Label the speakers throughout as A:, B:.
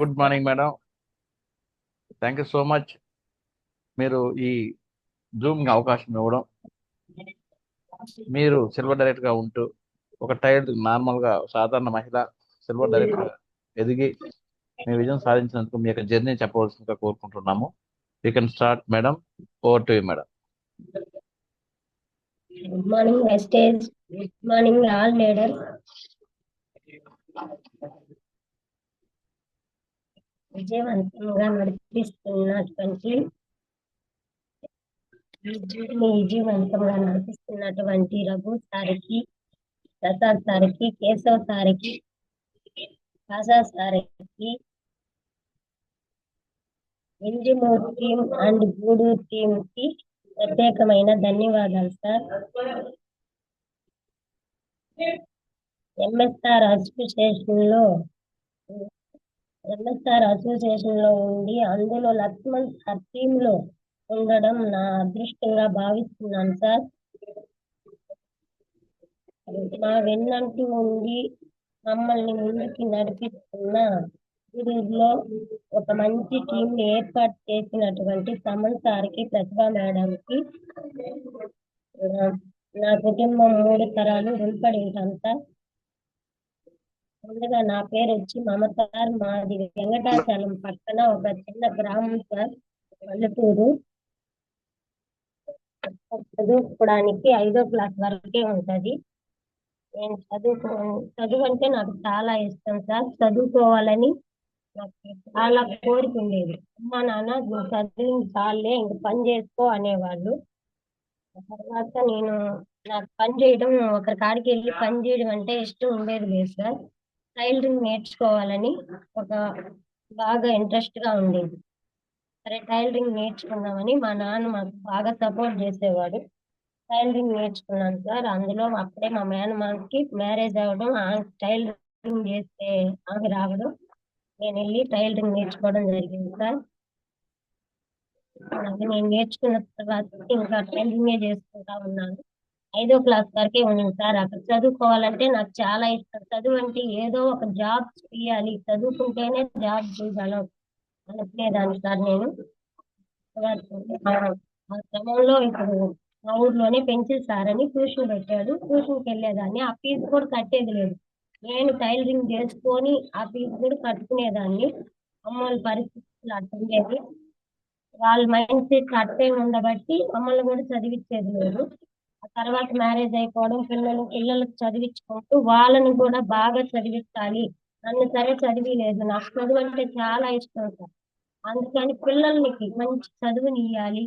A: Good morning madam. Thank you so much. మీరు ఈ Zoom అవకాశం ఇవ్వడం, మీరు సిల్వర్ డైరెక్ట్ గా ఉంటూ ఒక టైర్డ్ నార్మల్ గా సాధారణ మహిళ సిల్వర్ డైరెక్ట్ గా ఎదిగి మీ విజయం సాధించినందుకు మీ యొక్క జర్నీ చెప్పవలసిందిగా కోరుకుంటున్నాము. You can start madam. Over to you madam.
B: Good morning, Estate. Good morning, all leaders. విజయవంతంగా నడిపిస్తున్నటువంటి రఘు సారికి, ప్రసాద్ సారికి, కేశవ్ సారికి, ఆశా సారికి, ఇంజిమూర్ టీమ్ అండ్ గూడూరు టీమ్ కి ప్రత్యేకమైన ధన్యవాదాలు సార్. ఎంఎస్ఆర్ అసోసియేషన్ లో ఉండి అందులో లక్ష్మణ్ సార్ టీమ్ లో ఉండడం నా అదృష్టంగా భావిస్తున్నాను సార్. మా వెన్నంటూ ఉండి మమ్మల్ని ముందుకి నడిపిస్తున్న గూడూరులో ఒక మంచి టీం ఏర్పాటు చేసినటువంటి సమన్ సార్కి, ప్రతిభా మేడంకి నా కుటుంబం 3 తరాలు రుణపడి ఉంటాను సార్. ముందుగా నా పేరు వచ్చి మమత సార్. మాది వెంకటాచలం పక్కన ఒక చిన్న గ్రామం సార్, పల్లెటూరు. చదువుకోవడానికి 5వ క్లాస్ వరకే ఉంటది. నేను చదువు అంటే నాకు చాలా ఇష్టం సార్. చదువుకోవాలని నాకు చాలా కోరిక ఉండేది. అమ్మా నాన్న నువ్వు చదివించాలే, ఇంక పని చేసుకో అనేవాళ్ళు. తర్వాత నాకు పని చేయడం, ఒకరి కాడికి వెళ్ళి పని చేయడం అంటే ఇష్టం ఉండేది లేదు సార్. టైలరింగ్ నేర్చుకోవాలని ఒక బాగా ఇంట్రెస్ట్ గా ఉండేది. సరే టైలరింగ్ నేర్చుకుందామని మా నాన్న మాకు బాగా సపోర్ట్ చేసేవాడు. టైలరింగ్ నేర్చుకున్నాను సార్. అందులో అప్పుడే మా మేనమామకి మ్యారేజ్ అవ్వడం, టైలరింగ్ చేస్తే ఆమె రావడం, నేను వెళ్ళి టైలరింగ్ నేర్చుకోవడం జరిగింది సార్. అది నేను నేర్చుకున్న తర్వాత ఇంకా టైలరింగే చేసుకుంటా ఉన్నాను. 5వ క్లాస్ వరకే ఉన్నాను సార్. అక్కడ చదువుకోవాలంటే నాకు చాలా ఇష్టం. చదువు అంటే ఏదో ఒక జాబ్ చేయాలి, చదువుకుంటేనే జాబ్ చేయగలం అనుకునేదాన్ని సార్ నేను. ఆ క్రమంలో ఇప్పుడు మా ఊర్లోనే పెన్సిల్ సార్ అని ట్యూషన్ పెట్టాడు. ట్యూషన్కి వెళ్ళేదాన్ని. ఆ ఫీజు కూడా కట్టేది లేదు. నేను టైలరింగ్ చేసుకొని ఆ ఫీజు కూడా కట్టుకునేదాన్ని. అమ్మోళ్ళ పరిస్థితులు అట్టుండేది. వాళ్ళ మైండ్ సెట్ అట్టే ఉండబట్టి మమ్మల్ని కూడా చదివించేది లేదు. ఆ తర్వాత మ్యారేజ్ అయిపోవడం, పిల్లలకు చదివించుకుంటూ వాళ్ళని కూడా బాగా చదివించాలి. నన్ను సరే చదివి లేదు. నాకు చదువు అంటే చాలా ఇష్టం సార్. అందుకని పిల్లలకి మంచి చదువునియ్యాలి,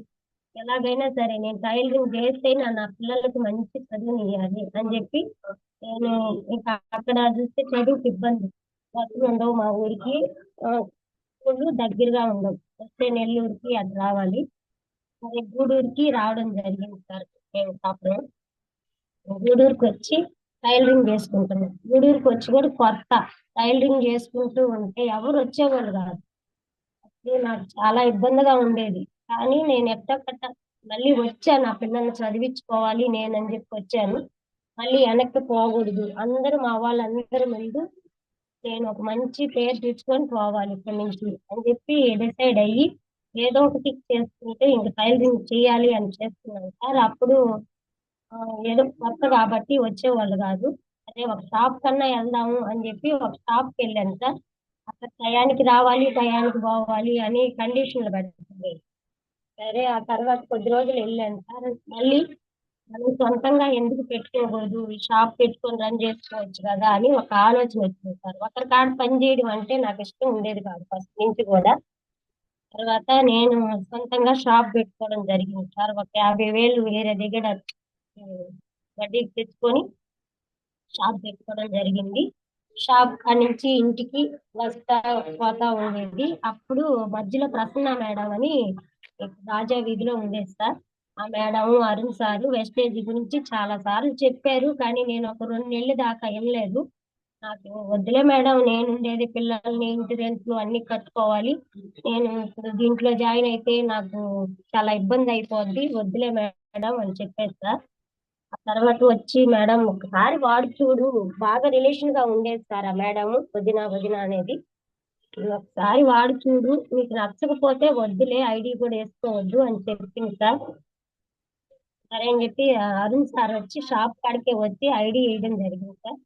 B: ఎలాగైనా సరే నేను టైలరింగ్ చేస్తే నా పిల్లలకి మంచి చదువునియ్యాలి అని చెప్పి నేను ఇంకా అక్కడ చూస్తే చదువుకి ఇబ్బంది, బస్సులు ఉండవు మా ఊరికి, స్కూళ్ళు దగ్గరగా ఉండవు. వస్తే నెల్లూరుకి అది రావాలి. మరి గూడూరుకి రావడం జరిగింది సార్. మేము కాపురం గూడూరుకి వచ్చి టైలరింగ్ చేసుకుంటున్నాం. గూడూరుకి వచ్చి కూడా కొత్త టైలరింగ్ చేసుకుంటూ ఉంటే ఎవరు వచ్చేవాళ్ళు కాదు. అప్పుడు నాకు చాలా ఇబ్బందిగా ఉండేది. కానీ నేను ఎట్టకట్ట మళ్ళీ వచ్చాను. నా పిల్లల్ని చదివించుకోవాలి నేనని చెప్పి వచ్చాను. మళ్ళీ వెనక్కి పోకూడదు, అందరూ మా వాళ్ళందరూ ముందు నేను ఒక మంచి పేరు తెచ్చుకొని పోవాలి ఇక్కడి నుంచి అని చెప్పి డిసైడ్ అయ్యి ఏదో ఒకటి చేసుకుంటే ఇంక టైలరింగ్ చేయాలి అని చేస్తున్నాను సార్. అప్పుడు ఏదో కొత్త కాబట్టి వచ్చేవాళ్ళు కాదు. అదే ఒక షాప్ కన్నా వెళ్దాము అని చెప్పి ఒక షాప్కి వెళ్ళాను సార్. అక్కడ టయానికి రావాలి, టయానికి పోవాలి అని కండిషన్లు పెట్టింది. సరే ఆ తర్వాత కొద్ది రోజులు వెళ్ళాను సార్. మళ్ళీ మనం సొంతంగా ఎందుకు పెట్టుకోకూడదు, ఈ షాప్ పెట్టుకొని రన్ చేసుకోవచ్చు కదా అని ఒక ఆలోచన వచ్చింది సార్. ఒకరి కాడ పని చేయడం అంటే నాకు ఇష్టం ఉండేది కాదు ఫస్ట్ నుంచి కూడా. తర్వాత నేను సొంతంగా షాప్ పెట్టుకోవడం జరిగింది సార్. ఒక 50,000 వేరే దగ్గర వడ్డీకి తెచ్చుకొని షాప్ పెట్టుకోవడం జరిగింది. షాప్ కాడ నుంచి ఇంటికి వస్తా పోతా ఉండేది. అప్పుడు మధ్యలో ప్రసన్న మేడం అని రాజా వీధిలో ఉండేది సార్. ఆ మేడం, అరుణ్ సారు వెస్టేజ్ గురించి చాలా సార్లు చెప్పారు. కానీ నేను ఒక 2 నెలల దాకా వెళ్ళలేదు. నాకు వద్దులే మేడం, నేను ఉండేది పిల్లల్ని, ఇంటి రెంట్లు అన్ని కట్టుకోవాలి, నేను ఇప్పుడు దీంట్లో జాయిన్ అయితే నాకు చాలా ఇబ్బంది అయిపోద్ది, వద్దులే మేడం అని చెప్పేది సార్. ఆ తర్వాత వచ్చి మేడం ఒకసారి వాడు చూడు, బాగా రిలేషన్ గా ఉండేది సార్ ఆ మేడం, వదిన వదిన అనేది. ఒకసారి వాడి చూడు, నీకు నచ్చకపోతే వద్దులే, ఐడి కూడా వేసుకోవద్దు అని చెప్పింది సార్. సరే అని చెప్పి అరుణ్ సార్ వచ్చి షాప్ కాడికే వచ్చి ఐడి వేయడం జరిగింది సార్.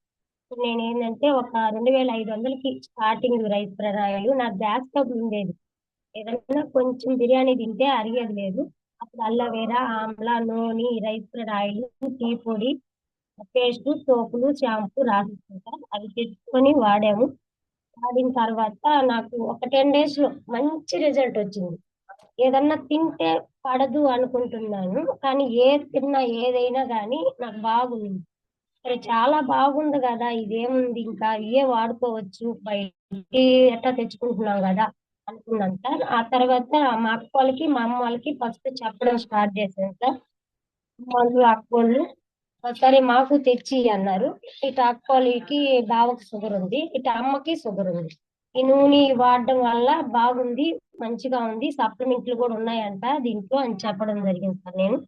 B: ఇప్పుడు నేను ఏంటంటే ఒక 2500కి స్టార్టింగ్ రైస్ ప్రదాయాలు, నాకు గ్యాస్ ట్రబుల్ ఉండేది. ఏదైనా కొంచెం బిర్యానీ తింటే అరిగేది లేదు. అప్పుడు అల్లవేరా, ఆమ్లా, నూనె, రైస్ బ్రెడ్ ఆయిల్, టీ పొడి, పేస్ట్, సోపులు, షాంపూ రాసిస్తుంటారు. అవి తెచ్చుకొని వాడాము. వాడిన తర్వాత నాకు ఒక 10 days లో మంచి రిజల్ట్ వచ్చింది. ఏదన్నా తింటే పడదు అనుకుంటున్నాను, కానీ ఏది తిన్నా ఏదైనా కానీ నాకు బాగుంది. సరే చాలా బాగుంది కదా, ఇదేముంది ఇంకా ఇవే వాడుకోవచ్చు, బయటికి ఎట్లా తెచ్చుకుంటున్నాం కదా అనుకున్నాను సార్. ఆ తర్వాత మా అక్క వాళ్ళకి మా అమ్మ వాళ్ళకి ఫస్ట్ చెప్పడం స్టార్ట్ చేశాను సార్. వాళ్ళు అక్కోళ్ళు సరే మాకు తెచ్చి అన్నారు. ఇటు అక్కోళ్ళకి బావకి షుగర్ ఉంది, ఇటు అమ్మకి షుగర్ ఉంది. ఈ నూనె వాడడం వల్ల బాగుంది, మంచిగా ఉంది, సప్లిమెంట్లు కూడా ఉన్నాయంట దీంట్లో అని చెప్పడం జరిగింది సార్. నేను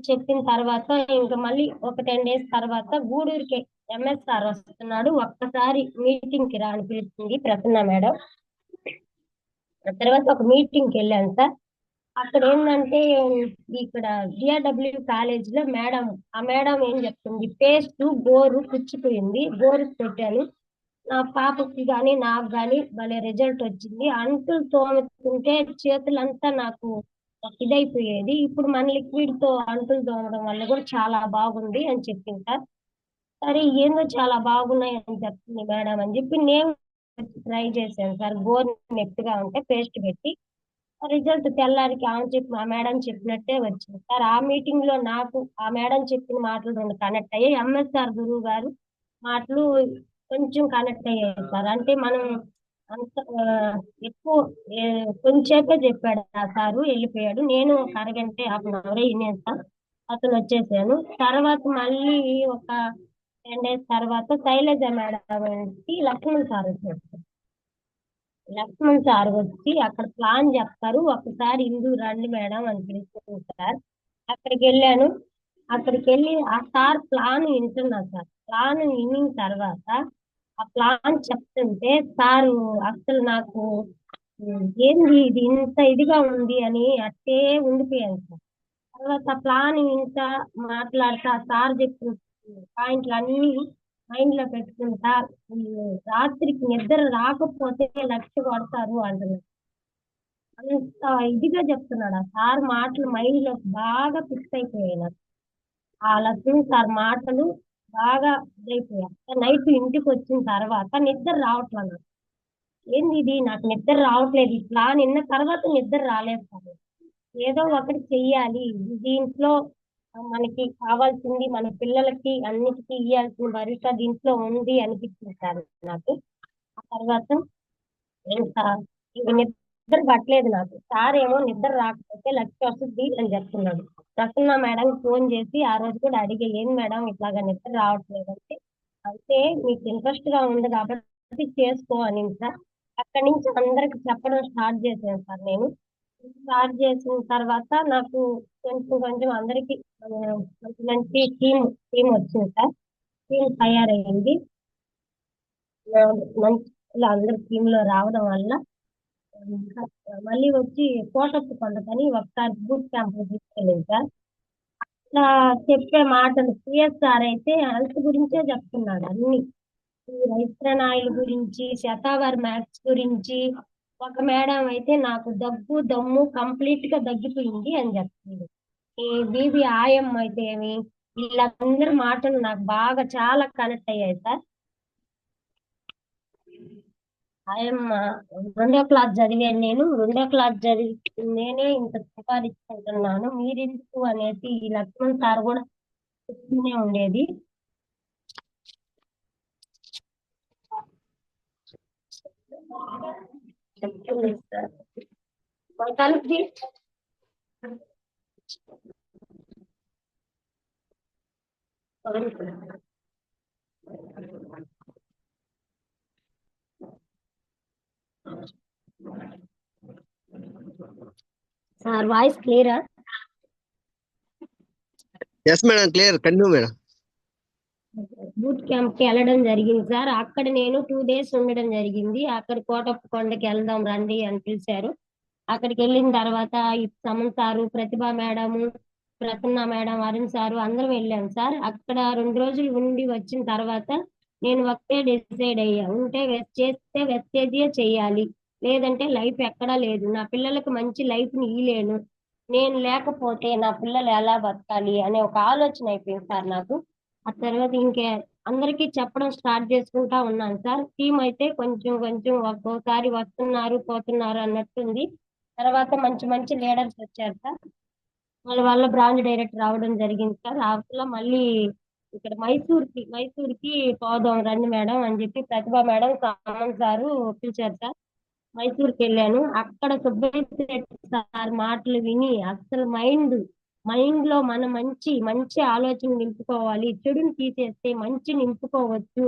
B: చెప్పిన తర్వాత ఇంకా మళ్ళీ ఒక 10 days తర్వాత గూడూరుకి ఎంఎస్ సార్ వస్తున్నాడు, ఒక్కసారి మీటింగ్ కి రా అని పిలిచింది ప్రసన్న మేడం. ఆ తర్వాత ఒక మీటింగ్ కి వెళ్ళాను సార్. అక్కడ ఏంటంటే ఇక్కడ డిఆర్డబ్ల్యూ కాలేజ్ లో మేడం, ఆ మేడం ఏం చెప్తుంది, పేస్ట్ బోరు పుచ్చిపోయింది, బోరు పెట్టాను, నా పాపకి కానీ నాకు కానీ భలే రిజల్ట్ వచ్చింది. అంట్లు తోముతుంటే చేతులంతా నాకు ఇదైపోయేది, ఇప్పుడు మన లిక్విడ్ తో అంటులు తోమడం వల్ల కూడా చాలా బాగుంది అని చెప్పింది సార్. సరే ఏందో చాలా బాగున్నాయి అని చెప్తుంది మేడం అని చెప్పి నేను ట్రై చేశాను సార్. బోర్ నెప్పిగా ఉంటే పేస్ట్ పెట్టి రిజల్ట్ తెల్లారికి ఆమె చెప్పి ఆ మేడం చెప్పినట్టే వచ్చింది సార్. ఆ మీటింగ్ లో నాకు ఆ మేడం చెప్పిన మాటలు 2 కనెక్ట్ అయ్యాయి, ఎంఎస్ఆర్ గురువు గారు మాటలు కొంచెం కనెక్ట్ అయ్యాయి సార్. అంటే మనం అంత ఎక్కువ కొంచెంసేపే చెప్పాడు ఆ సారు, వెళ్ళిపోయాడు. నేను ఒక అరగంట హాఫ్ అన్ అవర్ వినేది సార్. అతను వచ్చేసాను. తర్వాత మళ్ళీ ఒక 10 days తర్వాత శైలజ మేడం లక్ష్మణ్ సార్ వచ్చారు. లక్ష్మణ్ సార్ వచ్చి అక్కడ ప్లాన్ చెప్తారు, ఒకసారి ఇందు రండి మేడం అని పిలుస్తుంది సార్. అక్కడికి వెళ్ళాను. అక్కడికి వెళ్ళి ఆ సార్ ప్లాన్ వింటున్నా సార్. ప్లాన్ వినిన తర్వాత ఆ ప్లాన్ చెప్తుంటే సారు అసలు నాకు ఏంది ఇది ఇంత ఇదిగా ఉంది అని అట్టే ఉండిపోయాను సార్. తర్వాత ఆ ప్లాన్ ఇంత మాట్లాడతా సార్ చెప్పిన పాయింట్లు అన్ని మైండ్ లో పెట్టుకుంటా రాత్రికి నిద్ర రాకపోతే లక్ష కొడతారు అంటున్నారు. అంత ఇదిగా చెప్తున్నాడు ఆ సార్ మాటలు, మైండ్ లో బాగా ఫిక్స్ అయిపోయాయి నాకు. ఆ లక్ష్మణ్ సార్ మాటలు బాగా ఇదైపోయాయి. నైట్ ఇంటికి వచ్చిన తర్వాత నిద్ర రావట్లేదు నాకు. ఏంది ఇది, నాకు నిద్ర రావట్లేదు, ఈ ప్లాన్ విన్న తర్వాత నిద్ర రాలేదు సార్. ఏదో ఒకటి చెయ్యాలి దీంట్లో, మనకి కావాల్సింది మన పిల్లలకి అన్నిటికీ ఇవ్వాల్సిన భరిత దీంట్లో ఉంది అనిపించింది సార్ నాకు. ఆ తర్వాత ఇంకా ఇంక నిద్ర పట్టలేదు నాకు. సార్ ఏమో నిద్ర రాకపోతే లక్ష వస్తుంది అని చెప్తున్నాడు. ప్రసన్న మేడం ఫోన్ చేసి ఆ రోజు కూడా అడిగే, ఏం మేడం ఇట్లాగా నిద్ర రావట్లేదు అంటే, అయితే మీకు ఇంట్రెస్ట్ గా ఉంది కాబట్టి చేసుకో అని సార్. అక్కడి నుంచి అందరికి చెప్పడం స్టార్ట్ చేశాను సార్. నేను స్టార్ట్ చేసిన తర్వాత నాకు కొంచెం కొంచెం అందరికి మంచి మంచి టీం వచ్చింది సార్. టీం తయారయ్యింది. మంచి అందరు టీమ్ లో రావడం వల్ల ఇంకా మళ్ళీ వచ్చి కోటప్ప కొండకని ఒకసారి బూట్ క్యాంప్ తీసుకెళ్ళింది సార్. ఇట్లా చెప్పే మాటలు సిఎస్ఆర్ అయితే హెల్త్ గురించే చెప్తున్నాడు అన్ని, ఈ రైస్ప్రనాయిల్ గురించి, శతావర్ మ్యాథ్స్ గురించి. ఒక మేడం అయితే నాకు దగ్గు దమ్ము కంప్లీట్ గా తగ్గిపోయింది అని చెప్తుంది. ఈ బీబీ ఆయమ్మ అయితే ఏమి, వీళ్ళందరి మాటలు నాకు బాగా చాలా కనెక్ట్ అయ్యాయి సార్. ఆయమ్మ 2వ క్లాస్ చదివాను నేను, 2వ క్లాస్ చదివి నేనే ఇంత సంపాదించుకుంటున్నాను, మీరెందుకు అనేసి ఈ లక్ష్మణ్ సార్ కూడా చెప్తూనే ఉండేది. చెప్తుంది సార్. మొత్తానికి సార్ వాయిస్ క్లియరా?
C: Yes madam, clear, continue madam.
B: Boot camp కి వెళ్ళడం జరిగింది సార్. అక్కడ నేను 2 days ఉండడం జరిగింది. అక్కడ కోటప్ప కొండకి వెళ్దాం రండి అని పిలిచారు. అక్కడికి వెళ్ళిన తర్వాత ఈ Suman sir, Pratibha madam, Prasanna madam, Arun sir అందరం వెళ్ళాం సార్. అక్కడ 2 రోజులు ఉండి వచ్చిన తర్వాత నేను ఒకటే డిసైడ్ అయ్యా, ఉంటే చేస్తే వెస్టేజే చెయ్యాలి, లేదంటే లైఫ్ ఎక్కడా లేదు. నా పిల్లలకు మంచి లైఫ్ ని ఇయ్యలేను, నేను లేకపోతే నా పిల్లలు ఎలా బతకాలి అనే ఒక ఆలోచన అయిపోయింది సార్ నాకు. ఆ తర్వాత ఇంకే అందరికీ చెప్పడం స్టార్ట్ చేసుకుంటా ఉన్నాను సార్. టీం అయితే కొంచెం కొంచెం ఒక్కోసారి వస్తున్నారు పోతున్నారు అన్నట్టుంది. తర్వాత మంచి మంచి లీడర్స్ వచ్చారు సార్. వాళ్ళ వల్ల బ్రాంచ్ డైరెక్టర్ రావడం జరిగింది సార్. అట్లా మళ్ళీ ఇక్కడ మైసూర్కి పోదాం రండి మేడం అని చెప్పి ప్రతిభ మేడం, సామంత్ సారు పిలిచారు సార్. మైసూర్కి వెళ్ళాను. అక్కడ సుబ్బయ్య సార్ మాటలు విని అసలు మైండ్ లో మన మంచి మంచి ఆలోచన నింపుకోవాలి, చెడుని తీసేస్తే మంచి నింపుకోవచ్చు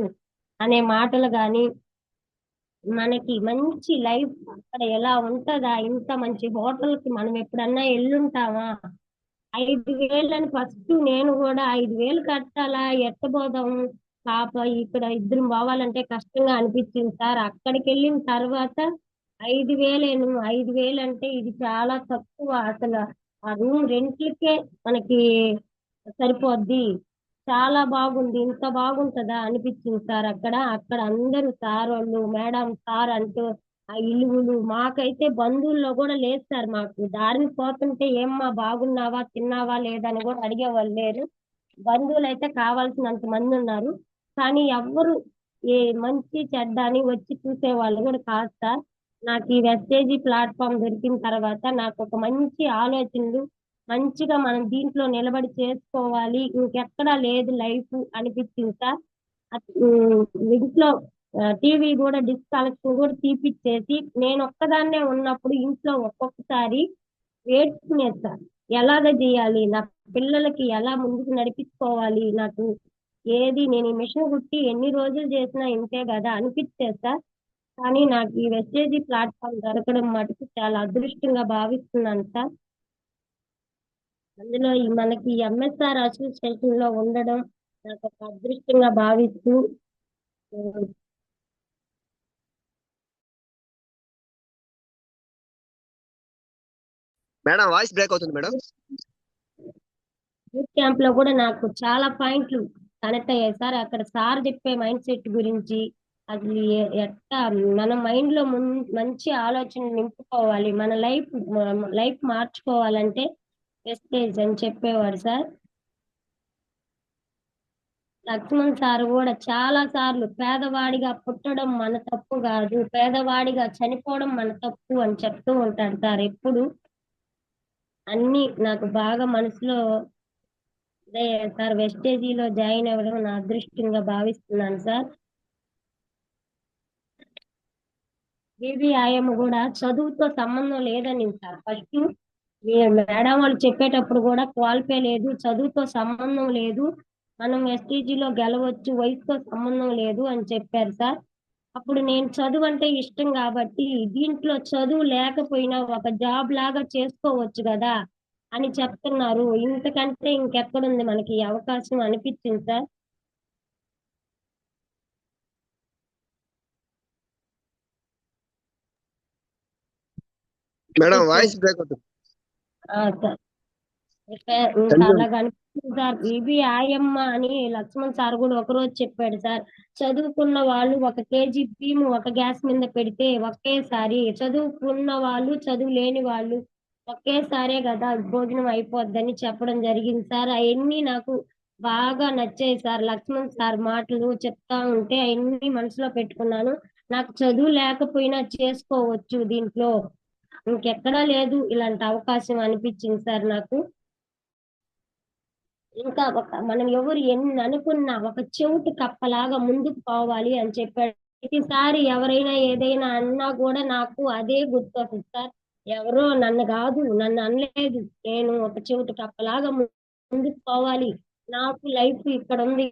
B: అనే మాటలు గాని, మనకి మంచి లైఫ్ అక్కడ ఎలా ఉంటదా, ఇంత మంచి హోటల్ కి మనం ఎప్పుడన్నా ఎల్లుంటామా, 5,000 అని ఫస్ట్ నేను కూడా 5,000 కట్టాలా, ఎట్టబోదాము పాప, ఇక్కడ ఇద్దరు పోవాలంటే కష్టంగా అనిపించింది సార్. అక్కడికి వెళ్ళిన తర్వాత 5,000 5,000 అంటే ఇది చాలా తక్కువ అసలు. ఆ రూమ్ రెంట్లకే మనకి సరిపోద్ది. చాలా బాగుంది, ఇంత బాగుంటదా అనిపించింది సార్. అక్కడ అందరూ సార్ వాళ్ళు, మేడం సార్ అంటూ ఆ ఇలుగులు, మాకైతే బంధువుల్లో కూడా లేదు సార్. మాకు దారిని పోతుంటే ఏమ్మా బాగున్నావా, తిన్నావా లేదా అని కూడా అడిగేవాళ్ళు లేరు. బంధువులు అయితే కావాల్సినంత మంది ఉన్నారు, కానీ ఎవ్వరు ఏ మంచి చెడ్డ అని వచ్చి చూసే వాళ్ళు కూడా కాదు సార్. నాకు ఈ వెస్టేజీ ప్లాట్ఫామ్ దొరికిన తర్వాత నాకు ఒక మంచి ఆలోచనలు, మంచిగా మనం దీంట్లో నిలబడి చేసుకోవాలి, ఇంకెక్కడా లేదు లైఫ్ అనిపించింది సార్. ఇంట్లో టీవీ కూడా డిష్ కలెక్షన్ కూడా తీపిచ్చేసి నేను ఒక్కదాన్నే ఉన్నప్పుడు ఇంట్లో ఒక్కొక్కసారి ఏడ్చుకునేది సార్. ఎలాగ చేయాలి, నా పిల్లలకి ఎలా ముందుకు నడిపించుకోవాలి, నాకు ఏది నేను ఈ మిషన్ కుట్టి ఎన్ని రోజులు చేసినా ఇంతే కదా అనిపించేది సార్. కానీ నాకు ఈ వెస్టేజీ ప్లాట్ఫామ్ దొరకడం మటుకు చాలా అదృష్టంగా భావిస్తున్నాను సార్. అందులో మనకి ఎంఎస్ఆర్ అసోసియేషన్ లో ఉండడం నాకు ఒక అదృష్టంగా భావిస్తూ,
C: మేడం వాయిస్ బ్రేక్ అవుతుంది మేడం.
B: బూట్ క్యాంప్ లో కూడా నాకు చాలా పాయింట్లు కనెక్ట్ అయ్యాయి సార్. అక్కడ సార్ చెప్పే మైండ్ సెట్ గురించి, అసలు ఎట్లా మన మైండ్ లో మంచి ఆలోచన నింపుకోవాలి, మన లైఫ్ మార్చుకోవాలంటే వెస్టేజ్ అని చెప్పేవాడు సార్. లక్ష్మణ్ సార్ కూడా చాలా సార్లు పేదవాడిగా పుట్టడం మన తప్పు కాదు, పేదవాడిగా చనిపోవడం మన తప్పు అని చెప్తూ ఉంటాడు సార్ ఎప్పుడు. అన్ని నాకు బాగా మనసులో అదే సార్. వెస్టేజీలో జాయిన్ అవ్వడం నా అదృష్టంగా భావిస్తున్నాను సార్. బీబీఐఎం కూడా చదువుతో సంబంధం లేదని సార్. ఫస్ట్ మేడం వాళ్ళు చెప్పేటప్పుడు కూడా క్వాలిఫై లేదు, చదువుతో సంబంధం లేదు, మనం ఎస్టీజీలో గెలవచ్చు, వయసుతో సంబంధం లేదు అని చెప్పారు సార్. అప్పుడు నేను చదువు అంటే ఇష్టం కాబట్టి దీంట్లో చదువు లేకపోయినా ఒక జాబ్ లాగా చేసుకోవచ్చు కదా అని చెప్తున్నారు. ఇంతకంటే ఇంకెక్కడుంది మనకి ఈ అవకాశం అనిపించింది సార్.
C: మేడం వాయిస్ బ్రేక్ అవుతుంది.
B: సార్ ఇంకా అలాగ అనిపిస్తుంది సార్. బీబీఐఎం అని లక్ష్మణ్ సార్ కూడా ఒకరోజు చెప్పాడు సార్. చదువుకున్న వాళ్ళు 1 kg బియ్యం ఒక గ్యాస్ మీద పెడితే ఒకేసారి, చదువుకున్న వాళ్ళు చదువు లేని వాళ్ళు ఒకేసారే కదా భోజనం అయిపోద్దని చెప్పడం జరిగింది సార్. అవన్నీ నాకు బాగా నచ్చాయి సార్. లక్ష్మణ్ సార్ మాటలు చెప్తా ఉంటే అవన్నీ మనసులో పెట్టుకున్నాను. నాకు చదువు లేకపోయినా చేసుకోవచ్చు దీంట్లో, ఇంకెక్కడా లేదు ఇలాంటి అవకాశం అనిపించింది సార్ నాకు. ఇంకా మనం ఎవరు ఎన్ని అనుకున్నా ఒక చెవిటి కప్పలాగా ముందుకు పోవాలి అని చెప్పాడు. ప్రతిసారి ఎవరైనా ఏదైనా అన్నా కూడా నాకు అదే గుర్తొస్తుంది సార్. ఎవరో నన్ను కాదు, నన్ను అనలేదు, నేను ఒక చెవిటి కప్పలాగా ముందుకు పోవాలి, నాకు లైఫ్ ఇక్కడ ఉంది,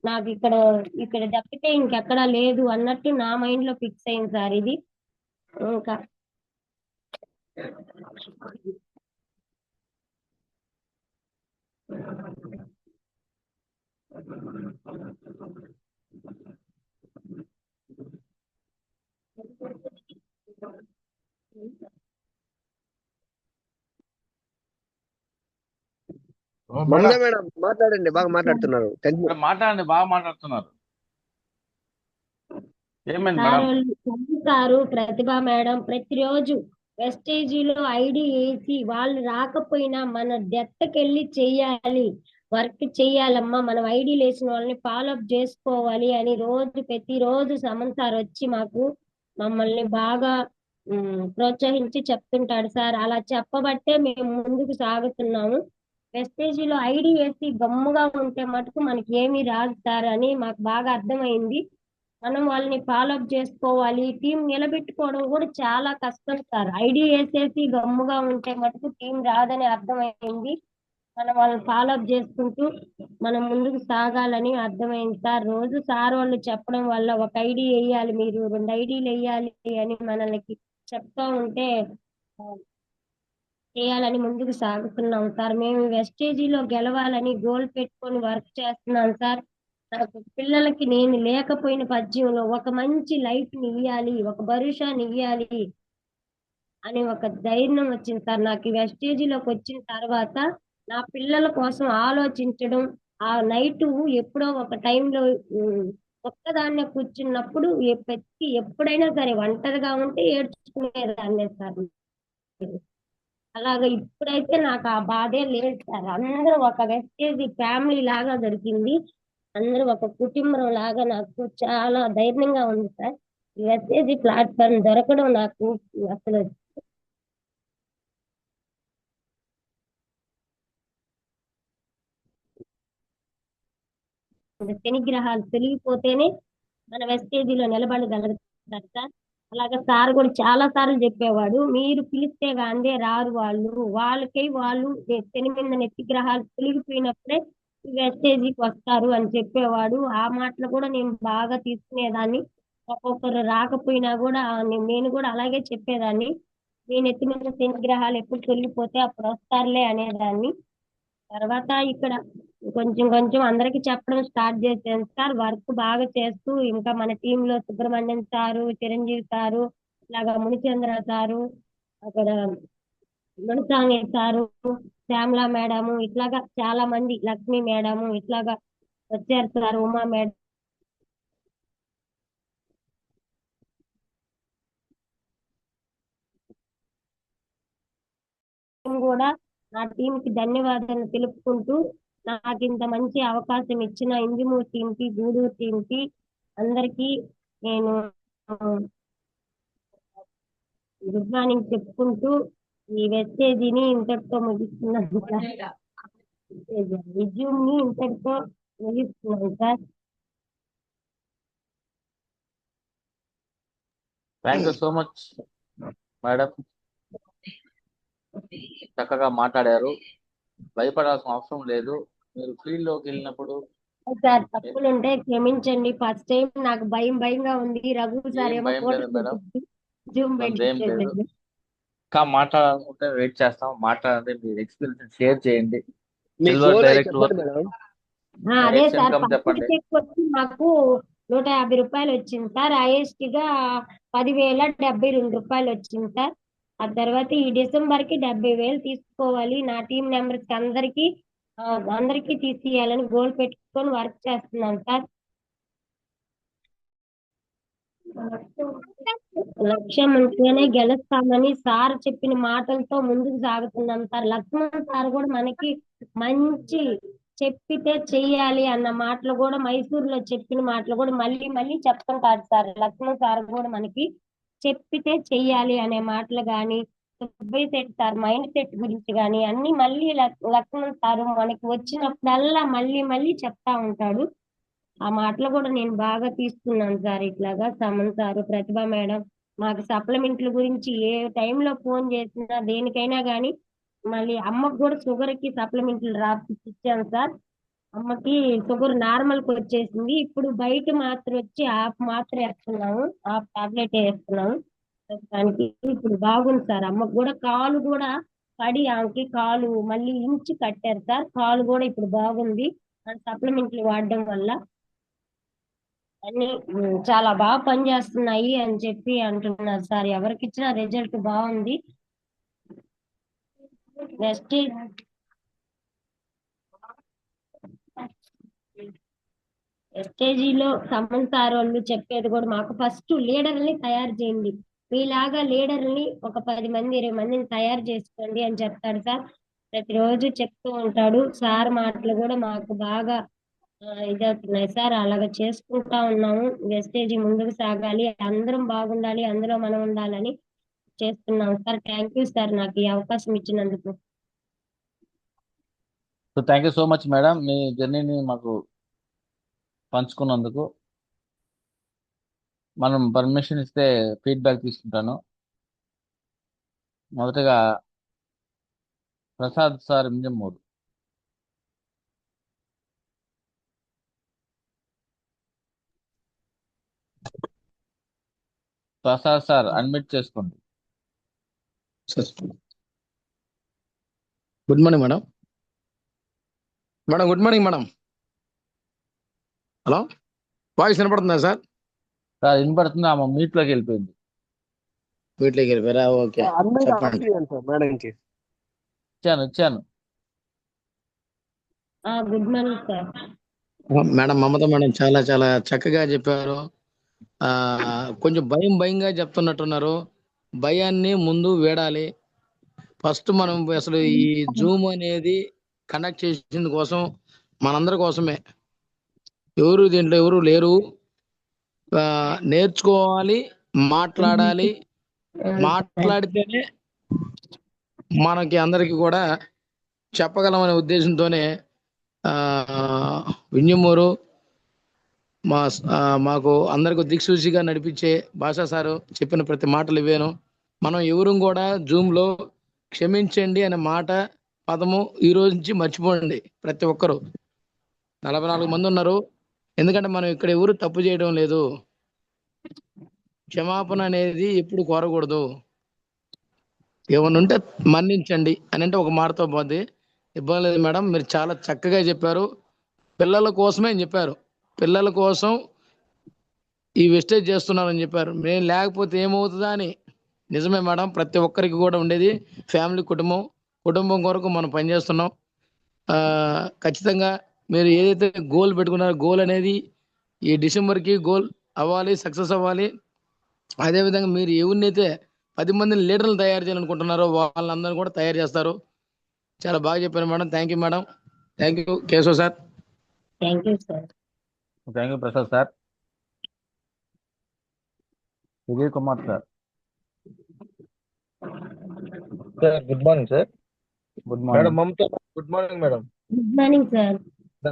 B: నాకు ఇక్కడ తప్పితే ఇంకెక్కడా లేదు అన్నట్టు నా మైండ్ లో ఫిక్స్ అయింది సార్ ఇది. ఇంకా
C: మమతా
A: మేడం
C: మేడం మాట్లాడండి, బాగా మాట్లాడుతున్నారు.
A: మేడం మాట్లాడండి, బాగా మాట్లాడుతున్నారు. ఏమైంది
B: సార్
A: మేడం?
B: వాళ్ళు చదువుతారు, ప్రతిభ మేడం ప్రతిరోజు వెస్టేజీలో ఐడి వేసి వాళ్ళు రాకపోయినా మన దెత్తకెళ్ళి చెయ్యాలి, వర్క్ చెయ్యాలమ్మా, మనం ఐడీలు వేసిన వాళ్ళని ఫాలోఅప్ చేసుకోవాలి అని ప్రతిరోజు సమన్ సార్ వచ్చి మమ్మల్ని బాగా ప్రోత్సహించి చెప్తుంటాడు సార్. అలా చెప్పబట్టే మేము ముందుకు సాగుతున్నాము. వెస్టేజీలో ఐడి వేసి గమ్ముగా ఉంటే మటుకు మనకి ఏమీ రాదు సార్ అని మాకు బాగా అర్థమైంది. మనం వాళ్ళని ఫాలోఅప్ చేసుకోవాలి. టీం నిలబెట్టుకోవడం కూడా చాలా కష్టం సార్. ఐడి వేసేసి గమ్ముగా ఉంటే మటుకు టీం రాదని అర్థమైంది. మనం వాళ్ళని ఫాలోఅప్ చేసుకుంటూ మనం ముందుకు సాగాలని అర్థమైంది సార్. రోజు సార్ వాళ్ళు చెప్పడం వల్ల ఒక ఐడి వేయాలి, మీరు 2 ఐడీలు వేయాలి అని మనల్ని చెప్తా ఉంటే చేయాలని ముందుకు సాగుతున్నాం సార్. మేము వెస్టేజీలో గెలవాలని గోల్ పెట్టుకొని వర్క్ చేస్తున్నాం సార్. నాకు పిల్లలకి నేను లేకపోయిన పద్యంలో ఒక మంచి లైఫ్ ని ఇయ్యాలి, ఒక భరోసాని ఇయ్యాలి అని ఒక ధైర్యం వచ్చింది సార్. నాకు ఈ వెస్టేజీలోకి వచ్చిన తర్వాత నా పిల్లల కోసం ఆలోచించడం, ఆ నైట్ ఎప్పుడో ఒక టైంలో ఒక్కదాన్నే కూర్చున్నప్పుడు ఎప్పుడైనా సరే ఒంటరిగా ఉంటే ఏడ్చుకునేదాన్నే సార్. అలాగా ఇప్పుడైతే నాకు ఆ బాధే లేదు సార్. అందరూ ఒక వెస్టేజీ ఫ్యామిలీ లాగా దొరికింది. అందరూ ఒక కుటుంబం లాగా నాకు చాలా ధైర్యంగా ఉంది సార్. ఈ వెస్టేజీ ప్లాట్ఫామ్ దొరకడం నాకు అసలు శని గ్రహాలు తొలగిపోతేనే మన వెస్టేజీలో నిలబడగలుగుతారు సార్. అలాగే సార్ కూడా చాలా సార్లు చెప్పేవాడు, మీరు పిలిస్తే గాందే రారు వాళ్ళు, వాళ్ళు శని మీద నెత్తి గ్రహాలు తొలగిపోయినప్పుడే వెస్టేజీకి వస్తారు అని చెప్పేవాడు. ఆ మాటలు కూడా నేను బాగా తీసుకునేదాన్ని. ఒక్కొక్కరు రాకపోయినా కూడా నేను కూడా అలాగే చెప్పేదాన్ని. మీ నెత్తి మీద శని గ్రహాలు ఎప్పుడు తొలగిపోతే అప్పుడు వస్తారులే అనేదాన్ని. తర్వాత ఇక్కడ కొంచెం కొంచెం అందరికి చెప్పడం స్టార్ట్ చేశాను సార్. వర్క్ బాగా చేస్తూ ఇంకా మన టీమ్ లో సుబ్రహ్మణ్యం సారు, చిరంజీవి సారు, ఇలాగా మునిచంద్ర సారు, అక్కడ మునిస్వామి సారు, శ్యామల మేడము, ఇట్లాగా చాలా మంది, లక్ష్మి మేడము ఇట్లాగా వచ్చారు సార్, ఉమా మేడం కూడా నా టీం కి ధన్యవాదాలు తెలుపుకుంటూ నాకు ఇంత మంచి అవకాశం ఇచ్చిన ఇంజమూరు టీం కి, గూడూరు టీం కి అందరికీ నేను గుడ్ మార్నింగ్ చెప్పుకుంటూ ఈ వెస్టేజీని ఇంతటితో ముగిస్తున్నాను సార్. రిజ్యూమ్ ని ఇంతటితో ముగిస్తున్నాను sir.
A: Thank you so much madam, చక్కగా మాట్లాడారు. భయపడాల్సిన అవసరం లేదు. మీరు ఫీల్డ్ లోకి వెళ్ళినప్పుడు
B: సార్ తప్పులుంటే క్షమించండి. ఫస్ట్ టైం నాకు భయంగా ఉంది. రఘు సార్
A: ఏం
B: ఏమో
A: భయం లేదు మేడం,
B: జూమ్
A: ఏం లేదు. ఇంకా మాట్లాడాలనుకుంటే వెయిట్ చేస్తాం. మాట్లాడండి, మీ ఎక్స్పీరియన్స్ షేర్ చేయండి.
C: మీ
A: సిల్వర్
C: ఫోన్
A: డైరెక్ట్
C: చెప్పండి మేడం.
B: అదే
A: నెక్స్ట్
B: సార్,
A: ఇన్కమ్
B: ఫస్ట్
A: చెప్పండి.
B: చెక్ వచ్చి నాకు 150 రూపాయలు వచ్చింది సార్. హైయెస్ట్ గా 10,072 రూపాయలు వచ్చింది సార్. ఆ తర్వాత ఈ డిసెంబర్ కి 70,000 తీసుకోవాలి, నా టీం మెంబర్స్ అందరికి తీసియాలని గోల్ పెట్టుకొని వర్క్ చేస్తున్నాను సార్. లక్ష్యం ఉంటేనే గెలుస్తామని సార్ చెప్పిన మాటలతో ముందుకు సాగుతున్నాం సార్. లక్ష్మణ్ సార్ కూడా మనకి మంచి చెప్పితే చెయ్యాలి అన్న మాటలు కూడా, మైసూరులో చెప్పిన మాటలు కూడా మళ్ళీ మళ్ళీ చెప్తుంటారు సార్. లక్ష్మణ్ సార్ కూడా మనకి చెప్పితే చెయ్యాలి అనే మాటలు గాని, Subbaiah set sir mind set గురించి గాని అన్ని మళ్ళీ లక్ష్మణ్ సార్ మనకి వచ్చినప్పుడల్లా మళ్ళీ మళ్ళీ చెప్తా ఉంటాడు. ఆ మాటలు కూడా నేను బాగా తీసుకున్నాను సార్. ఇట్లాగా సమన్ సారు, ప్రతిభ మేడం మాకు సప్లిమెంట్ల గురించి ఏ టైంలో ఫోన్ చేసినా దేనికైనా గానీ, మళ్ళీ అమ్మకు కూడా షుగర్ కి సప్లిమెంట్లు రాసి ఇచ్చాను సార్. అమ్మకి షుగర్ నార్మల్ కి వచ్చేసింది. ఇప్పుడు బయట మాత్ర వచ్చి మాత్ర వేస్తున్నాము, టాబ్లెట్ వేస్తున్నాము దానికి. ఇప్పుడు బాగుంది సార్. అమ్మకు కూడా కాలు కూడా పడి ఆమెకి కాలు మళ్ళీ ఇంచి కట్టారు సార్. కాలు కూడా ఇప్పుడు బాగుంది. సప్లిమెంట్లు వాడడం వల్ల అన్ని చాలా బాగా పనిచేస్తున్నాయి అని చెప్పి అంటున్నారు సార్. ఎవరికి ఇచ్చినా రిజల్ట్ బాగుంది. నెక్స్ట్ ఎస్టేజీలో సమన్ సార్ వాళ్ళు చెప్పేది కూడా మాకు ఫస్ట్ లీడర్ని తయారు చేయండి, మీలాగా లీడర్ని ఒక 10 మంది 20 మందిని తయారు చేసుకోండి అని చెప్తాడు సార్. ప్రతిరోజు చెప్తూ ఉంటాడు సార్. మాటలు కూడా మాకు బాగా ఇదవుతున్నాయి సార్. అలాగ చేసుకుంటా ఉన్నాము. వెస్టేజీ ముందుకు సాగాలి, అందరం బాగుండాలి, అందులో మనం ఉండాలని చేస్తున్నాం సార్. థ్యాంక్ యూ సార్ నాకు ఈ అవకాశం ఇచ్చినందుకు.
A: So thank you so much madam, మీ జర్నీని మాకు పంచుకున్నందుకు. మనం పర్మిషన్ ఇస్తే ఫీడ్బ్యాక్ తీసుకుంటాను. మొదటగా Prasad sir Minjamuru. Prasad sir admit చేసుకోండి.
D: Good morning madam. Madam good morning madam. Hello, voice వినపడుతుందా సార్?
A: సార్ వినపడుతుంది, ఆమె మీట్లోకి వెళ్ళిపోయింది.
D: వీటిలోకి వెళ్ళిపోయారా? ఓకే చెప్పండి.
C: మేడంకి
A: ఇచ్చాను.
B: Good morning sir.
D: మేడం మమత మేడం చాలా చాలా చక్కగా చెప్పారు. కొంచెం భయంగా చెప్తున్నట్టున్నారు. భయాన్ని ముందు వేడాలి. ఫస్ట్ మనం అసలు ఈ జూమ్ అనేది కండక్ట్ చేసిన కోసం మనందరి కోసమే. దీంట్లో ఎవరు లేరు. నేర్చుకోవాలి, మాట్లాడాలి. మాట్లాడితేనే మనకి అందరికి కూడా చెప్పగలమనే ఉద్దేశంతోనే వింజమూరు మాకు అందరికి దిక్సూచిగా నడిపించే భాషా సారు చెప్పిన ప్రతి మాటలు ఇవేను. మనం ఎవరు కూడా జూమ్లో క్షమించండి అనే పదము ఈ రోజు నుంచి మర్చిపోండి. ప్రతి ఒక్కరు 44 మంది ఉన్నారు. ఎందుకంటే మనం ఇక్కడ ఎవరు తప్పు చేయడం లేదు. క్షమాపణ అనేది ఎప్పుడు కోరకూడదు. ఏమన్నా ఉంటే మన్నించండి అని అంటే ఒక మాటతో పోద్ది. ఇబ్బంది లేదు మేడం, మీరు చాలా చక్కగా చెప్పారు. పిల్లల కోసమే చెప్పారు. పిల్లల కోసం ఈ వెస్టేజ్ చేస్తున్నారని చెప్పారు. మేము లేకపోతే ఏమవుతుందా అని. నిజమే మేడం, ప్రతి ఒక్కరికి కూడా ఉండేది ఫ్యామిలీ, కుటుంబం కొరకు మనం పనిచేస్తున్నాం. ఖచ్చితంగా మీరు ఏదైతే గోల్ పెట్టుకున్నారో గోల్ అనేది ఈ డిసెంబర్కి గోల్ అవ్వాలి, సక్సెస్ అవ్వాలి. అదేవిధంగా మీరు ఎవరినైతే 10 మందిని లీడర్లు తయారు చేయాలనుకుంటున్నారో వాళ్ళందరూ కూడా తయారు చేస్తారు. చాలా బాగా చెప్పారు madam. Thank you madam. Thank you Keshav sir.
B: Thank you sir.
A: Thank you Prasad sir. Vijay Kumar sir.
E: Sir good morning sir.
A: Good
E: madam
A: morning.
E: Mamata good morning madam.
B: Good morning sir.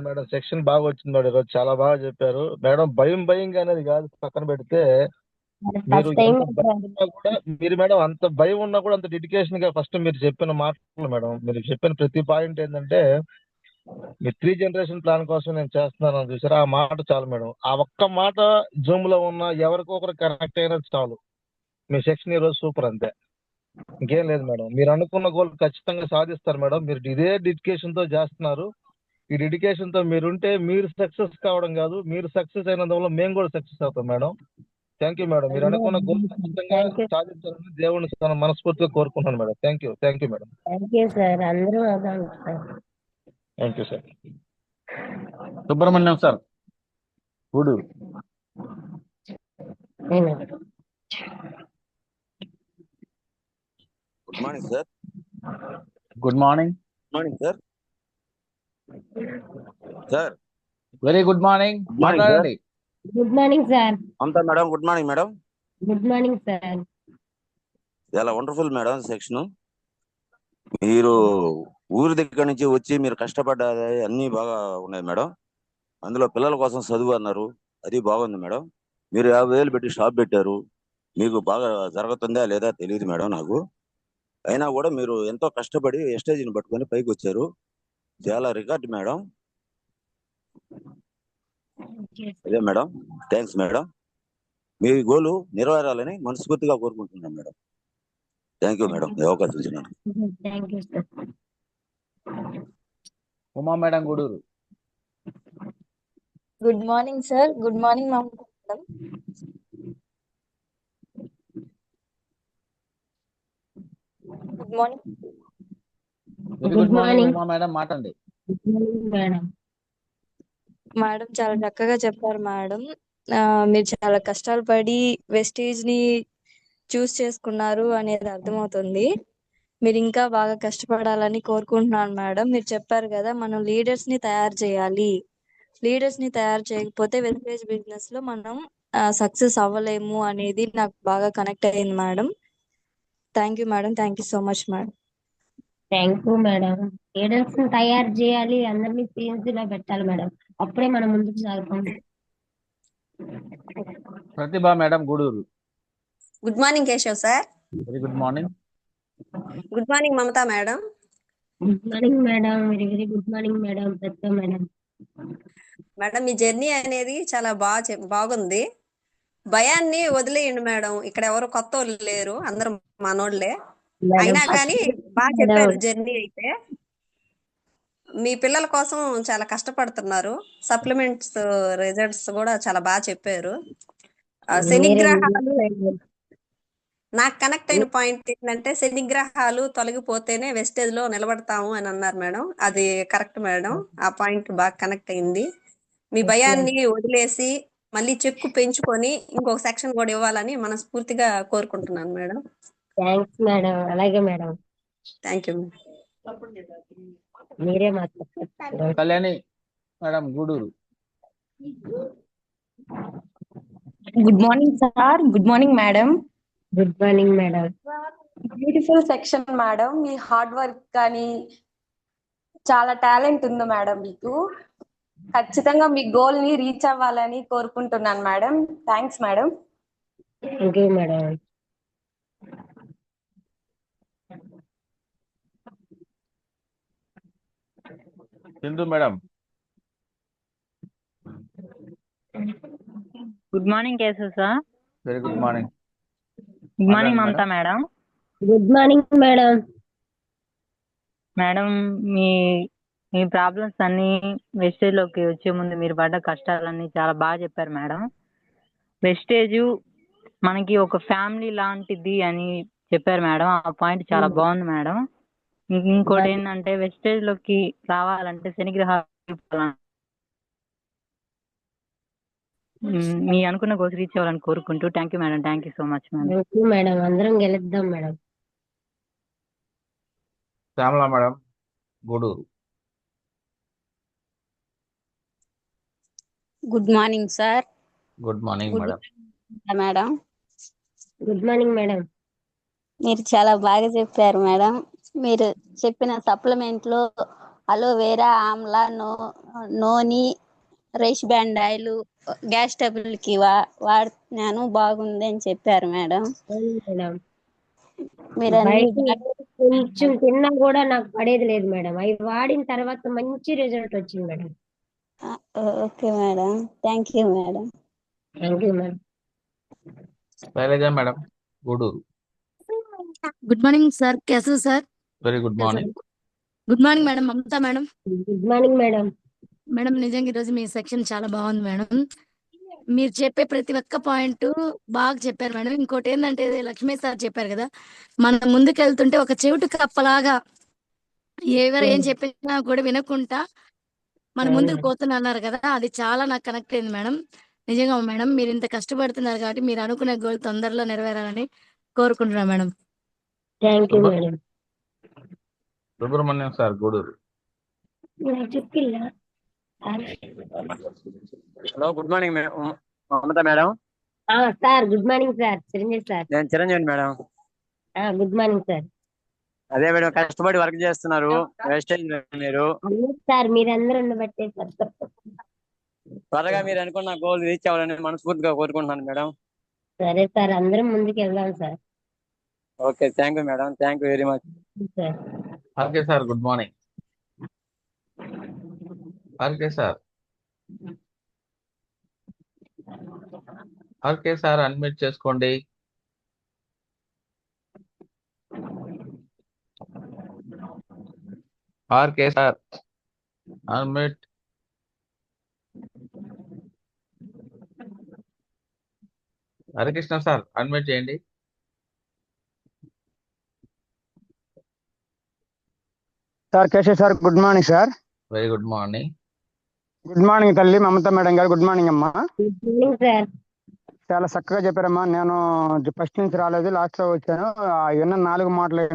E: Madam section బాగా వచ్చింది మేడం, ఈరోజు చాలా బాగా చెప్పారు madam. భయంగా అనేది కాదు, పక్కన పెడితే మీరు
B: ఫస్ట్ టైం
E: ఎంత భయం ఉన్నా కూడా మీరు మేడం అంత భయం ఉన్నా కూడా అంత డెడికేషన్ గా ఫస్ట్ మీరు చెప్పిన మాటలు మేడం, మీరు చెప్పిన ప్రతి పాయింట్ ఏంటంటే మీ 3 జనరేషన్ ప్లాన్ కోసం నేను చేస్తున్నాను చూసారా, ఆ మాట చాలు మేడం. ఆ ఒక్క మాట జూమ్ లో ఉన్న ఎవరికొకరు కనెక్ట్ అయినా చాలు. మీ సెక్షన్ ఈరోజు సూపర్, అంతే, ఇంకేం లేదు మేడం. మీరు అనుకున్న గోల్ ఖచ్చితంగా సాధిస్తారు మేడం. మీరు ఇదే డెడికేషన్ తో చేస్తున్నారు. ఈ డెడికేషన్ తో మీరుంటే మీరు సక్సెస్ కావడం కాదు, మీరు సక్సెస్ అయినందువల్ల మేము కూడా సక్సెస్ అవుతాం మేడం. Thank you madam. మీరు అనుకున్న గోల్ ఖచ్చితంగా సాధించాలని దేవుని మనస్ఫూర్తిగా కోరుకుంటున్నాను madam. Thank you madam.
B: Thank you sir. అందరూ అదాం sir.
E: Thank you sir.
A: Subrahmanyam sir, Gudur.
F: Good morning sir.
A: Good morning.
F: Morning sir. Sir
A: very good morning.
F: Morning
A: మాట్లాడండి.
B: Good morning sir.
F: అంతా madam. Good morning madam.
B: Good morning sir.
F: చాలా wonderful madam section. మీరు ఊరి దగ్గర నుంచి వచ్చి మీరు కష్టపడ్డారు, అన్ని బాగా ఉన్నాయి మేడం. అందులో పిల్లల కోసం చదువు అన్నారు, అది బాగుంది మేడం. మీరు 50,000 పెట్టి షాప్ పెట్టారు, మీకు బాగా జరుగుతుందా లేదా తెలియదు మేడం నాకు. అయినా కూడా మీరు ఎంతో కష్టపడి ఎస్టేజీని పట్టుకొని పైకి వచ్చారు. చాలా రికార్డ్ మేడం. అదే మేడం, థ్యాంక్స్ మేడం. మీ గోలు నెరవేరాలని మనస్ఫూర్తిగా కోరుకుంటున్నాను మేడం. థ్యాంక్ యూ మేడం, ఈ అవకాశం ఇచ్చినాను.
B: Thank you sir.
A: Uma madam, Gudur.
G: Good morning sir. Good morning madam. Good morning
A: very
B: good
A: good morning
B: morning
A: Uma madam, మాట్లాడండి.
B: మేడం.
G: మేడం, చాలా చక్కగా చెప్పారు మేడం. మీరు చాలా కష్టాలు పడి వెస్టేజ్ ని చూస్ చేసుకున్నారు అనేది అర్థమవుతుంది. మీరు ఇంకా బాగా కష్టపడాలని కోరుకుంటున్నాను మేడం. మీరు చెప్పారు కదా, మనం లీడర్స్ ని తయారు చేయాలి. లీడర్స్ ని తయారు చేయకపోతే వెస్టేజ్ బిజినెస్ లో మనం సక్సెస్ అవ్వలేము అనేది నాకు బాగా కనెక్ట్ అయ్యింది madam. Thank you madam. Thank you so much madam.
B: Thank you madam. Leaders ని తయారు చేయాలి, అందరినీ PNC లో పెట్టాలి మేడం. అప్పుడే మనం ముందుకు సాగుతాం.
A: Pratibha madam, Gudur.
H: Good morning Keshav sir.
A: Very good morning.
H: Good morning Mamata madam.
B: Good morning madam. Very very good morning madam. Pratibha madam.
H: Madam, మీ జర్నీ అనేది చాలా బాగుంది. భయాన్ని వదిలేయండి మేడం. ఇక్కడ ఎవరు కొత్త వాళ్ళు లేరు, అందరం మనోళ్లే.
B: మేడం
H: అయినా కానీ బాగా
B: మేడం.
H: చెప్పారు జర్నీ అయితే. మీ పిల్లల కోసం చాలా కష్టపడుతున్నారు. సప్లిమెంట్స్ రిజల్ట్స్ కూడా చాలా బాగా చెప్పారు. శనిగ్రహాలు నాకు కనెక్ట్ అయిన పాయింట్ ఏంటంటే, శనిగ్రహాలు తొలగిపోతేనే వెస్టేజ్ లో నిలబడతాము అని అన్నారు మేడం. అది కరెక్ట్ మేడం. ఆ పాయింట్ బాగా కనెక్ట్ అయింది. మీ భయాన్ని వదిలేసి మళ్ళీ చెక్కు పెంచుకొని ఇంకొక సెక్షన్ కూడా ఇవ్వాలని మనస్ఫూర్తిగా కోరుకుంటున్నాను మేడం.
B: Thanks madam. అలాగే మేడం.
H: Thank you.
B: మీరే మాట్లాడతారు.
A: Kalyani madam, Gudur.
I: Good morning sir. Good morning madam.
B: Good morning madam.
I: Beautiful section madam. మీ హార్డ్ వర్క్ కానీ చాలా టాలెంట్ ఉంది మేడం మీకు. ఖచ్చితంగా మీ గోల్ ని రీచ్ అవ్వాలని కోరుకుంటున్నాను madam. Thanks madam.
B: Thank you madam.
A: Sindhu madam.
J: Good morning Keshav sir.
A: Very good morning.
J: Good morning
A: మాట్లాడండి
J: Mamata madam.
B: Good morning madam.
J: Madam, మీ మీ ప్రాబ్లమ్స్ అన్ని వెస్టేజ్ లోకి వచ్చే ముందు మీరు పడ్డ కష్టాలన్నీ చాలా బాగా చెప్పారు మేడం. వెస్టేజ్ మనకి ఒక ఫ్యామిలీ లాంటిది అని చెప్పారు మేడం. ఆ పాయింట్ చాలా బాగుంది మేడం. ఇంకోటి ఏంటంటే, వెస్టేజ్ లోకి రావాలంటే శనిగ్రహాలు మీ అనుకున్న గోల్స్ రీచ్ అవ్వాలని కోరుకుంటూ thank you madam. Thank you so much madam.
B: Thank you madam. అందరం గెలుద్దాం madam.
A: Shyamala madam, Gudur.
K: Good morning sir.
A: Good morning
K: good
A: madam.
K: Madam.
B: Good morning madam.
K: మీరు చాలా బాగా చెప్పారు మేడం. మీరు చెప్పిన సప్లిమెంట్ లో అలోవెరా, ఆమ్లా, నోని, రైస్ బ్యాండ్ ఆయిల్ గ్యాస్ ట్రబుల్ కి వాడుతున్నాను, బాగుంది అని చెప్పారు మేడం.
B: అవును మేడం.
K: మీరు అన్ని
B: బయట కొంచెం తిన్నా కూడా నాకు పడేది లేదు మేడం. అవి వాడిన తర్వాత మంచి రిజల్ట్ వచ్చింది madam.
K: Okay madam. Thank you madam.
B: Thank you madam.
A: Shailaja madam, Gudur.
L: Good morning sir. Keshav sir.
A: Very good morning.
L: Good morning madam. Mamata madam.
B: Good morning madam.
L: Madam, నిజంగా ఈరోజు మీ సెక్షన్ చాలా బాగుంది మేడం. మీరు చెప్పే ప్రతి ఒక్క పాయింట్ బాగా చెప్పారు మేడం. ఇంకోటి ఏంటంటే, లక్ష్మీ సార్ చెప్పారు కదా, మనం ముందుకు వెళ్తుంటే ఒక చెవిటి కప్పలాగా ఎవరు ఏం చెప్పినా కూడా వినకుండా మన ముందుకు పోతున్నారు కదా, అది చాలా నాకు కనెక్ట్ అయింది మేడం. నిజంగా మేడం, మీరు ఇంత కష్టపడుతున్నారు కాబట్టి మీరు అనుకునే గోల్ తొందరలో నెరవేరాలని కోరుకుంటున్నాను madam.
B: Thank you madam.
A: Subrahmanyam sir, Gudur.
C: Hello, good morning Mamata madam.
B: Sir good morning sir. Chiranjeevi sir.
C: నేను Chiranjeevi madam.
B: Good morning sir.
C: అదే మేడం, కష్టపడి వర్క్ చేస్తున్నారు వేస్టేజ్ మీరు.
B: సార్ మీరందరూ ఉండబట్టే సార్.
C: త్వరగా మీరు అనుకున్న గోల్ రీచ్ అవ్వాలని మనస్ఫూర్తిగా కోరుకుంటున్నాను మేడం.
B: సరే సార్, అందరం ముందుకు వెళ్దాం sir.
C: Okay, thank you madam. Thank you very much
B: sir.
A: RK sir, good morning. RK sir. RK sir, unmute చేసుకోండి. RK sir, unmute. Harikrishna sir admit చేయండి.
M: Sir Keshav sir good morning sir.
A: Very good morning.
M: Good morning తల్లి Mamata madam గారు. Good morning అమ్మా.
B: Sir
M: చాలా చక్కగా చెప్పారమ్మా. నేను first నుంచి రాలేదు, లాస్ట్ లో వచ్చాను. విన్న 4 మాటలు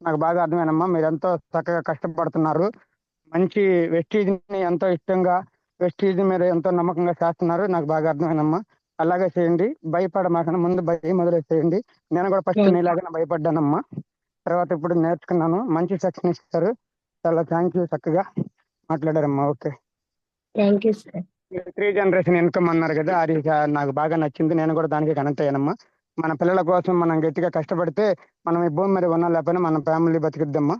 M: నాకు బాగా అర్థమైనమ్మా. మీరు ఎంతో చక్కగా కష్టపడుతున్నారు. మంచి వెస్టీజ్ ని ఎంతో ఇష్టంగా, వెస్టీజ్ మీరు ఎంతో నమ్మకంగా చేస్తున్నారు. నాకు బాగా అర్థమైనమ్మా. అలాగే చేయండి, భయపడమాకన్నా ముందు భయం మొదలెట్టేయండి. నేను కూడా ఫస్ట్ నీలాగా భయపడ్డానమ్మా, తర్వాత ఇప్పుడు నేర్చుకున్నాను. మంచి సెక్షన్ ఇస్తారు. చాలా థ్యాంక్ యూ, చక్కగా మాట్లాడారమ్మా. Okay,
B: thank you sir.
M: 3 generation income అన్నారు కదా, అది నాకు బాగా నచ్చింది. నేను కూడా దానికి కనెక్ట్ అయ్యానమ్మా. మన పిల్లల కోసం మనం గట్టిగా కష్టపడితే మనం ఈ భూమి మీద ఉన్నా లేకపోయినా మన ఫ్యామిలీ బతికిద్దమ్మా.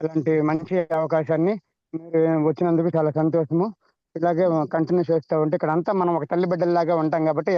M: అలాంటి మంచి అవకాశాన్ని మీరు వచ్చినందుకు చాలా సంతోషము. ఇలాగే కంటిన్యూ చేస్తూ ఉంటే ఇక్కడ అంతా మనం ఒక తల్లి బిడ్డల్లాగా ఉంటాం కాబట్టి